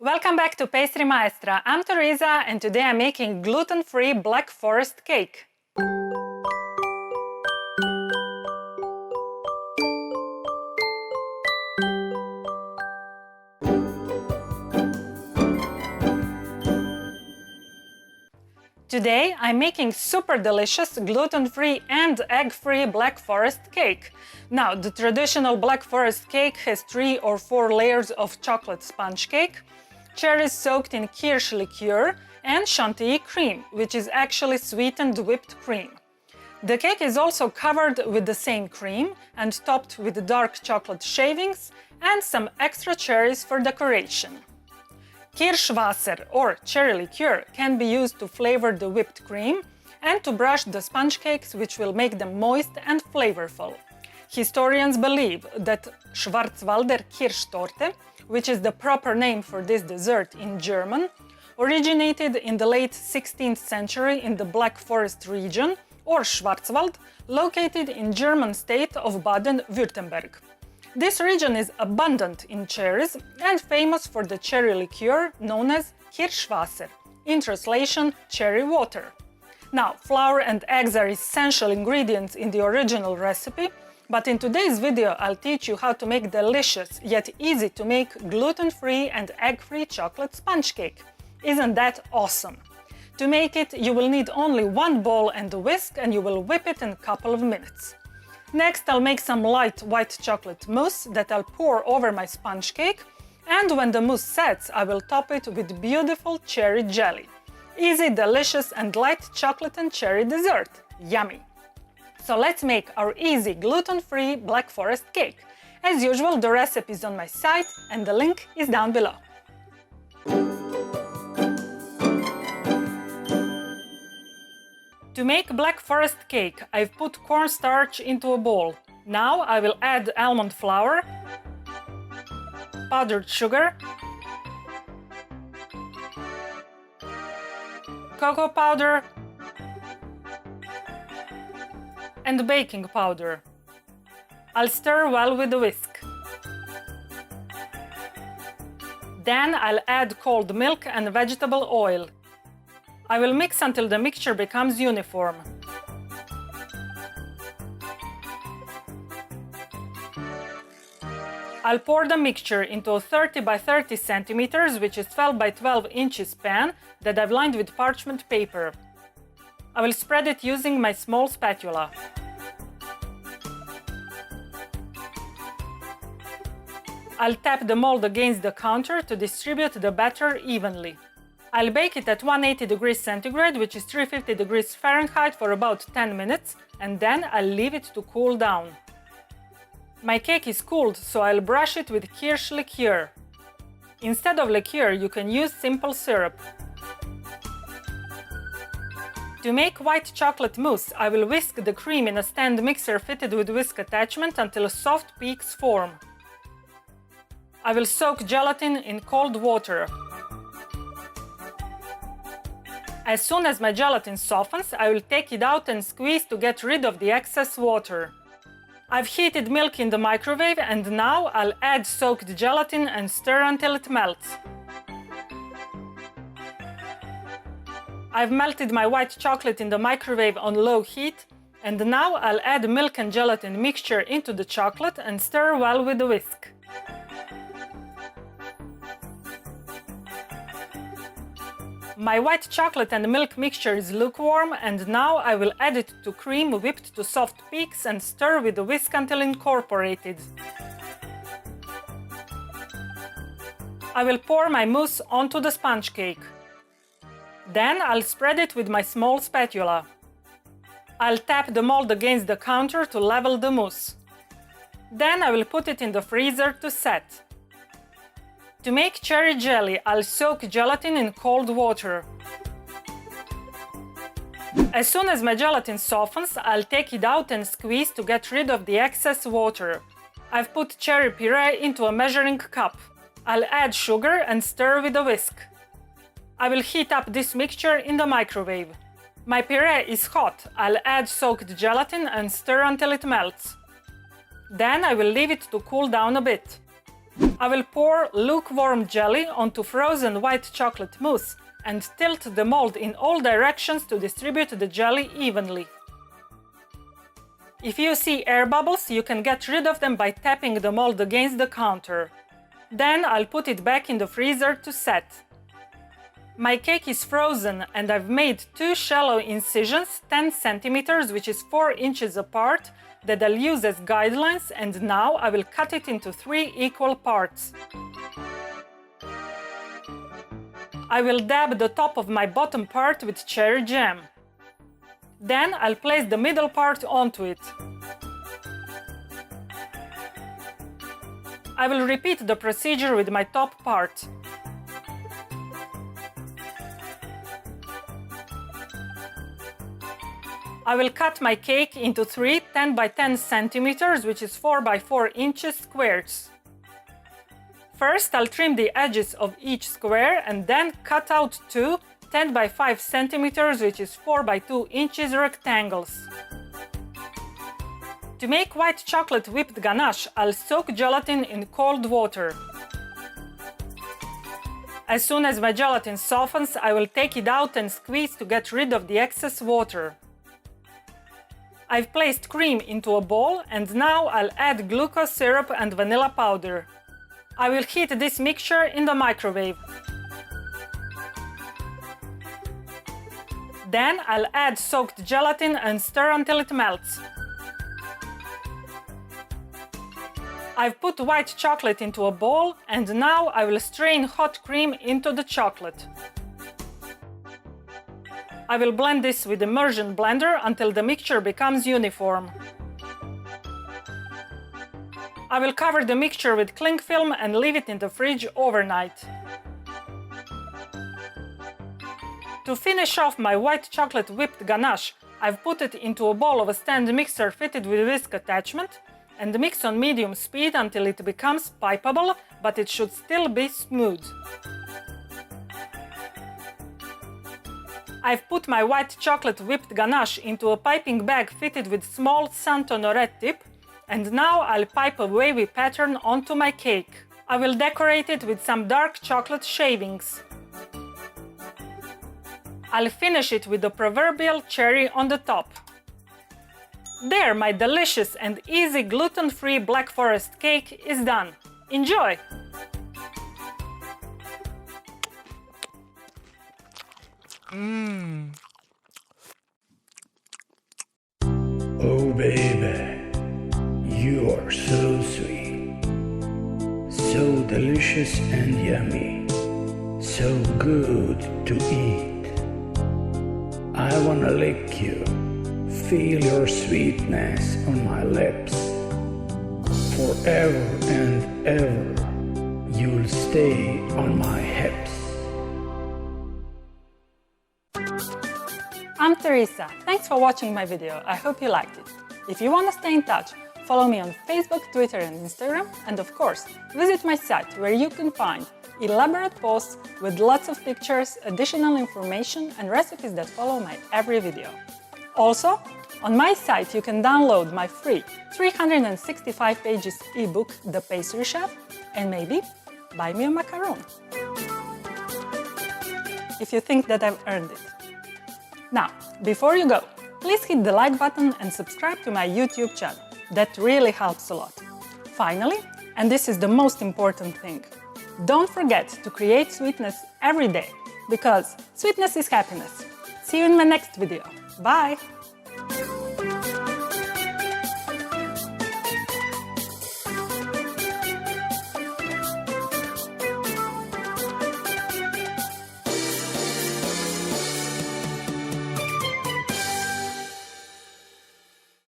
Welcome back to Pastry Maestra. I'm Tereza and today I'm making gluten-free Black Forest cake. Today I'm making super delicious gluten-free and egg-free Black Forest cake. Now, the traditional Black Forest cake has 3 or 4 layers of chocolate sponge cake, cherries soaked in kirsch liqueur, and chantilly cream, which is actually sweetened whipped cream. The cake is also covered with the same cream and topped with dark chocolate shavings and some extra cherries for decoration. Kirschwasser or cherry liqueur can be used to flavor the whipped cream and to brush the sponge cakes, which will make them moist and flavorful. Historians believe that Schwarzwälder Kirschtorte, which is the proper name for this dessert in German, originated in the late 16th century in the Black Forest region, or Schwarzwald, located in German state of Baden-Württemberg. This region is abundant in cherries and famous for the cherry liqueur known as Kirschwasser, in translation, cherry water. Now, flour and eggs are essential ingredients in the original recipe, but in today's video I'll teach you how to make delicious yet easy to make gluten-free and egg-free chocolate sponge cake. Isn't that awesome? To make it, you will need only 1 bowl and a whisk, and you will whip it in a couple of minutes. Next, I'll make some light white chocolate mousse that I'll pour over my sponge cake, and when the mousse sets, I will top it with beautiful cherry jelly. Easy, delicious and light chocolate and cherry dessert. Yummy! So let's make our easy gluten-free Black Forest cake. As usual, the recipe is on my site and the link is down below. To make Black Forest cake, I've put cornstarch into a bowl. Now I will add almond flour, powdered sugar, cocoa powder, and baking powder. I'll stir well with a whisk. Then I'll add cold milk and vegetable oil. I will mix until the mixture becomes uniform. I'll pour the mixture into a 30 by 30 centimeters, which is 12 by 12 inches pan that I've lined with parchment paper. I will spread it using my small spatula. I'll tap the mold against the counter to distribute the batter evenly. I'll bake it at 180 degrees centigrade, which is 350 degrees Fahrenheit, for about 10 minutes, and then I'll leave it to cool down. My cake is cooled, so I'll brush it with kirsch liqueur. Instead of liqueur, you can use simple syrup. To make white chocolate mousse, I will whisk the cream in a stand mixer fitted with whisk attachment until soft peaks form. I will soak gelatin in cold water. As soon as my gelatin softens, I will take it out and squeeze to get rid of the excess water. I've heated milk in the microwave, and now I'll add soaked gelatin and stir until it melts. I've melted my white chocolate in the microwave on low heat, and now I'll add milk and gelatin mixture into the chocolate and stir well with a whisk. My white chocolate and milk mixture is lukewarm, and now I will add it to cream whipped to soft peaks and stir with a whisk until incorporated. I will pour my mousse onto the sponge cake. Then I'll spread it with my small spatula. I'll tap the mold against the counter to level the mousse. Then I will put it in the freezer to set. To make cherry jelly, I'll soak gelatin in cold water. As soon as my gelatin softens, I'll take it out and squeeze to get rid of the excess water. I've put cherry puree into a measuring cup. I'll add sugar and stir with a whisk. I will heat up this mixture in the microwave. My puree is hot. I'll add soaked gelatin and stir until it melts. Then I will leave it to cool down a bit. I will pour lukewarm jelly onto frozen white chocolate mousse and tilt the mold in all directions to distribute the jelly evenly. If you see air bubbles, you can get rid of them by tapping the mold against the counter. Then I'll put it back in the freezer to set. My cake is frozen and I've made 2 shallow incisions 10 centimeters, which is 4 inches apart, that I'll use as guidelines, and now I will cut it into 3 equal parts. I will dab the top of my bottom part with cherry jam. Then I'll place the middle part onto it. I will repeat the procedure with my top part. I will cut my cake into 3 10 by 10 centimeters, which is 4 by 4 inches squares. First, I'll trim the edges of each square and then cut out 2 10 by 5 centimeters, which is 4 by 2 inches rectangles. To make white chocolate whipped ganache, I'll soak gelatin in cold water. As soon as my gelatin softens, I will take it out and squeeze to get rid of the excess water. I've placed cream into a bowl and now I'll add glucose syrup and vanilla powder. I will heat this mixture in the microwave. Then I'll add soaked gelatin and stir until it melts. I've put white chocolate into a bowl and now I will strain hot cream into the chocolate. I will blend this with immersion blender until the mixture becomes uniform. I will cover the mixture with cling film and leave it in the fridge overnight. To finish off my white chocolate whipped ganache, I've put it into a bowl of a stand mixer fitted with whisk attachment and mix on medium speed until it becomes pipeable, but it should still be smooth. I've put my white chocolate whipped ganache into a piping bag fitted with small Saint Honoré tip, and now I'll pipe a wavy pattern onto my cake. I will decorate it with some dark chocolate shavings. I'll finish it with the proverbial cherry on the top. There, my delicious and easy gluten-free Black Forest cake is done. Enjoy! Oh baby, you are so sweet, so delicious and yummy, so good to eat. I wanna lick you, feel your sweetness on my lips. Forever and ever, you'll stay on my hips. I'm Teresa. Thanks for watching my video. I hope you liked it. If you want to stay in touch, follow me on Facebook, Twitter and Instagram, and of course, visit my site where you can find elaborate posts with lots of pictures, additional information and recipes that follow my every video. Also, on my site you can download my free 365 pages ebook, The Pastry Chef, and maybe buy me a macaron. If you think that I've earned it. Now, before you go, please hit the like button and subscribe to my YouTube channel. That really helps a lot. Finally, and this is the most important thing, don't forget to create sweetness every day, because sweetness is happiness. See you in my next video. Bye!